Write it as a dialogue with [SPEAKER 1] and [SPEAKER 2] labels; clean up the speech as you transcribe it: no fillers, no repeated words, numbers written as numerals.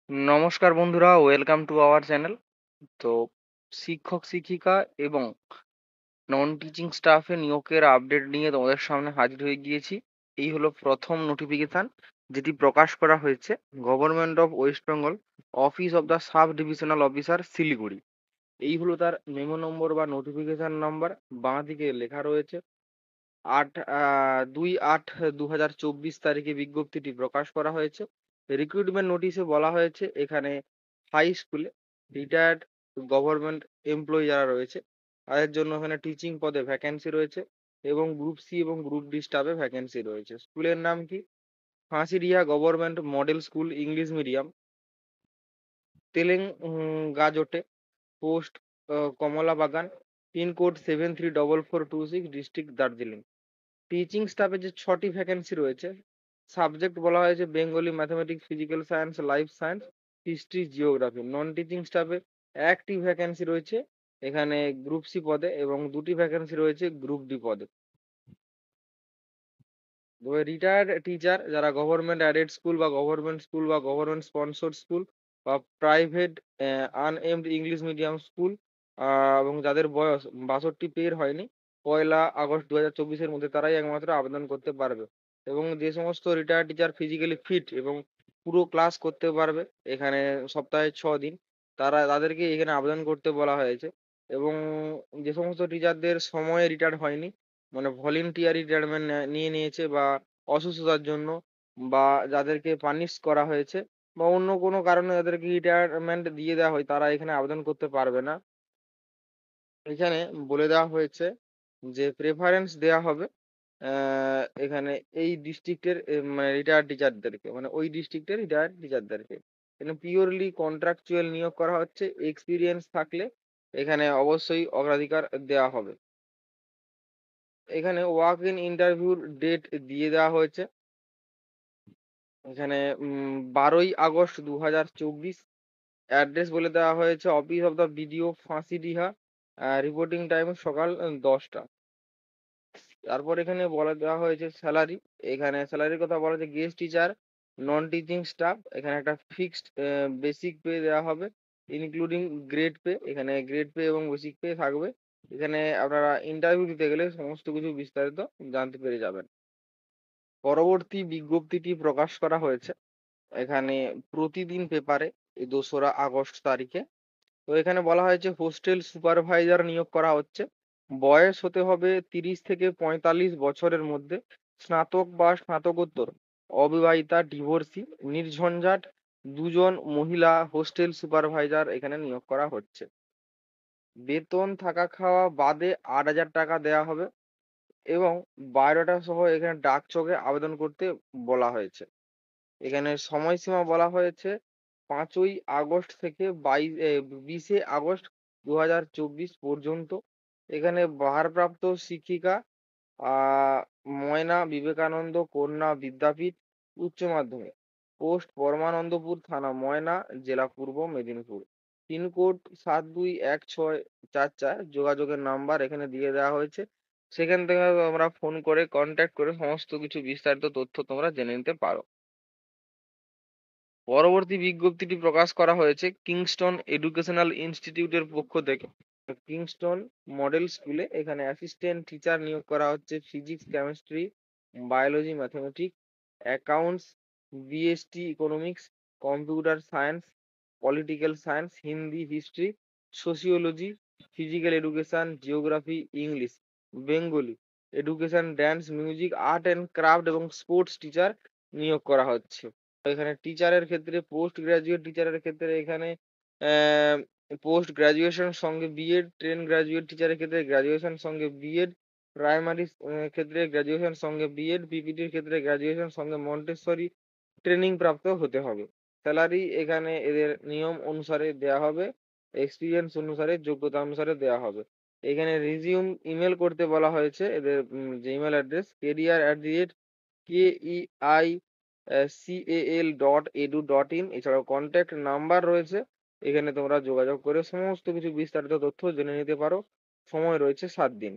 [SPEAKER 1] নমস্কার বন্ধুরা, welcome to our channel. তো শিক্ষক শিক্ষিকা এবং নন টিচিং স্টাফে নিয়োগের আপডেট নিয়ে তোমাদের সামনে হাজির হয়ে গিয়েছি। এই হলো প্রথম নোটিফিকেশন যেটি প্রকাশ করা হয়েছে government of West Bengal, office of the sub divisional officer, Siliguri. এই হলো তার মেমো নম্বর বা নোটিফিকেশন নাম্বার। বাঁ দিকে লেখা রয়েছে 2/8/2024 তারিখে বিজ্ঞপ্তিটি প্রকাশ করা হয়েছে। রিক্রুটমেন্ট নোটিশে বলা হয়েছে এখানে হাই স্কুলে রিটায়ার্ড গভর্নমেন্ট এমপ্লয়ি যারা রয়েছে তাদের জন্য এখানে টিচিং পদে ভ্যাকেন্সি রয়েছে এবং গ্রুপ সি এবং গ্রুপ ডি স্টাফে ভ্যাকেন্সি রয়েছে। স্কুলের নাম কি? Phansidiha government model school, English medium, তেলেঙ্গাজোটে, post Kamala Bagan, pin code 734426, district Darjeeling. Teaching স্টাফে যে 6টি ভ্যাকেন্সি রয়েছে, সাবজেক্ট বলা হয়েছে Bengali, mathematics, physical science, life science, history, geography. Non teaching স্টাফে একটি ভ্যাকেন্সি রয়েছে এখানে গ্রুপ সি পদে এবং দুটি ভ্যাকেন্সি রয়েছে গ্রুপ ডি পদে। তবে রিটায়ার্ড টিচার যারা গভর্নমেন্ট অ্যাডেড স্কুল বা গভর্নমেন্ট স্কুল বা গভর্নমেন্ট স্পন্সর স্কুল বা প্রাইভেট আনএমড ইংলিশ মিডিয়াম স্কুল এবং যাদের বয়স 62 পের হয়নি 1 আগস্ট 2024-এর মধ্যে, তারাই একমাত্র আবেদন করতে পারবে। এবং যে সমস্ত রিটায়ার্ড টিচার ফিজিক্যালি ফিট এবং পুরো ক্লাস করতে পারবে এখানে সপ্তাহে 6 দিন, তাদেরকে এখানে আবেদন করতে বলা হয়েছে। এবং যে সমস্ত টিচারদের সময়ে রিটায়ার হয়নি, মানে ভলেন্টিয়ার রিটায়ারমেন্ট নিয়ে নিয়েছে বা অসুস্থতার জন্য, বা যাদেরকে পানিশ করা হয়েছে বা অন্য কোনো কারণে যাদেরকে রিটায়ারমেন্ট দিয়ে দেওয়া হয়, তারা এখানে আবেদন করতে পারবে না। এখানে বলে দেওয়া হয়েছে যে প্রেফারেন্স দেওয়া হবে এখানে এই ডিস্ট্রিক্টের মানে রিটায়ার্ড টিচারদেরকে, মানে ওই ডিস্ট্রিক্টের রিটায়ার্ড টিচারদেরকে। এখানে পিওরলি কন্ট্রাকচুয়াল নিয়োগ করা হচ্ছে। এক্সপিরিয়েন্স থাকলে এখানে অবশ্যই অগ্রাধিকার দেওয়া হবে। এখানে ওয়াক ইন ইন্টারভিউর ডেট দিয়ে দেওয়া হয়েছে এখানে 12ই আগস্ট 2024। অ্যাড্রেস বলে দেওয়া হয়েছে office of the BDO, Phansidiha. Reporting time সকাল 10টা। তারপর এখানে বলে দেওয়া হয়েছে স্যালারি। এখানে স্যালারির কথা বলা হয়েছে guest teacher, non teaching staff এখানে একটা ফিক্সড বেসিক পে দেওয়া হবে ইনক্লুডিং গ্রেড পে। এখানে গ্রেড পে এবং বেসিক পে থাকবে। এখানে আপনারা ইন্টারভিউ দিতে গেলে সমস্ত কিছু বিস্তারিত জানতে পেরে যাবেন। পরবর্তী বিজ্ঞপ্তিটি প্রকাশ করা হয়েছে এখানে প্রতিদিন পেপারে এই 2রা আগস্ট তারিখে। তো এখানে বলা হয়েছে হোস্টেল সুপারভাইজার নিয়োগ করা হচ্ছে। বয়স হতে হবে 30 থেকে 45 বছরের মধ্যে, স্নাতক বা স্নাতকোত্তর, অবিবাহিতা, ডিভোর্সি, নির্ঝঞ্ঝাট। 2জন মহিলা হোস্টেল সুপারভাইজার এখানে নিয়োগ করা হচ্ছে। বেতন থাকা খাওয়া বাদে 8,000 টাকা দেওয়া হবে এবং বায়োডাটা সহ এখানে ডাকযোগে আবেদন করতে বলা হয়েছে। এখানে সময়সীমা বলা হয়েছে 5ই আগস্ট থেকে 20 আগস্ট 2024 পর্যন্ত। এখানে ভারপ্রাপ্ত শিক্ষিকা ময়না বিবেকানন্দ কন্যা বিদ্যাপীঠ, উচ্চ মাধ্যমিক, পোস্ট পরমানন্দপুর থানা ময়না, জেলা পূর্ব মেদিনীপুর, পিনকোড 721644। যোগাযোগের নাম্বার এখানে দিয়ে দেওয়া হয়েছে, সেখান থেকে আমরা ফোন করে কন্ট্যাক্ট করে সমস্ত কিছু বিস্তারিত তথ্য তোমরা জেনে নিতে পারো। পরবর্তী বিজ্ঞপ্তিটি প্রকাশ করা হয়েছে কিংস্টন এডুকেশনাল ইনস্টিটিউটের পক্ষ থেকে। কিংস্টন মডেল স্কুলে এখানে অ্যাসিস্ট্যান্ট টিচার নিয়োগ করা হচ্ছে। Physics, chemistry, biology, mathematics, accounts, BST economics, computer science, political science, Hindi, history, sociology, physical education, geography, English, Bengali, education, dance, music, art and craft এবং স্পোর্টস টিচার নিয়োগ করা হচ্ছে। এখানে টিচারের ক্ষেত্রে পোস্ট গ্রাজুয়েট টিচারের ক্ষেত্রে এখানে পোস্ট গ্রাজুয়েশন সঙ্গে বিএড, ট্রেন গ্রাজুয়েট টিচারের ক্ষেত্রে গ্রাজুয়েশন সঙ্গে বিএড, প্রাইমারি ক্ষেত্রে গ্রাজুয়েশন সঙ্গে বিএড, পিপিটির ক্ষেত্রে গ্রাজুয়েশন সঙ্গে মন্টেসরি ট্রেনিং প্রাপ্ত হতে হবে। স্যালারি এখানে এদের নিয়ম অনুসারে দেয়া হবে, এক্সপিরিয়েন্স অনুসারে, যোগ্যতা অনুসারে দেয়া হবে। এখানে রিজিউম ইমেল করতে বলা হয়েছে। এদের যে ইমেল অ্যাড্রেস KEICAL.edu.in। এছাড়াও কন্ট্যাক্ট নাম্বার রয়েছে, এখানে তোমরা যোগাযোগ করে সমস্ত কিছু বিস্তারিত তথ্য জেনে নিতে পারো। সময় রয়েছে 7 দিন।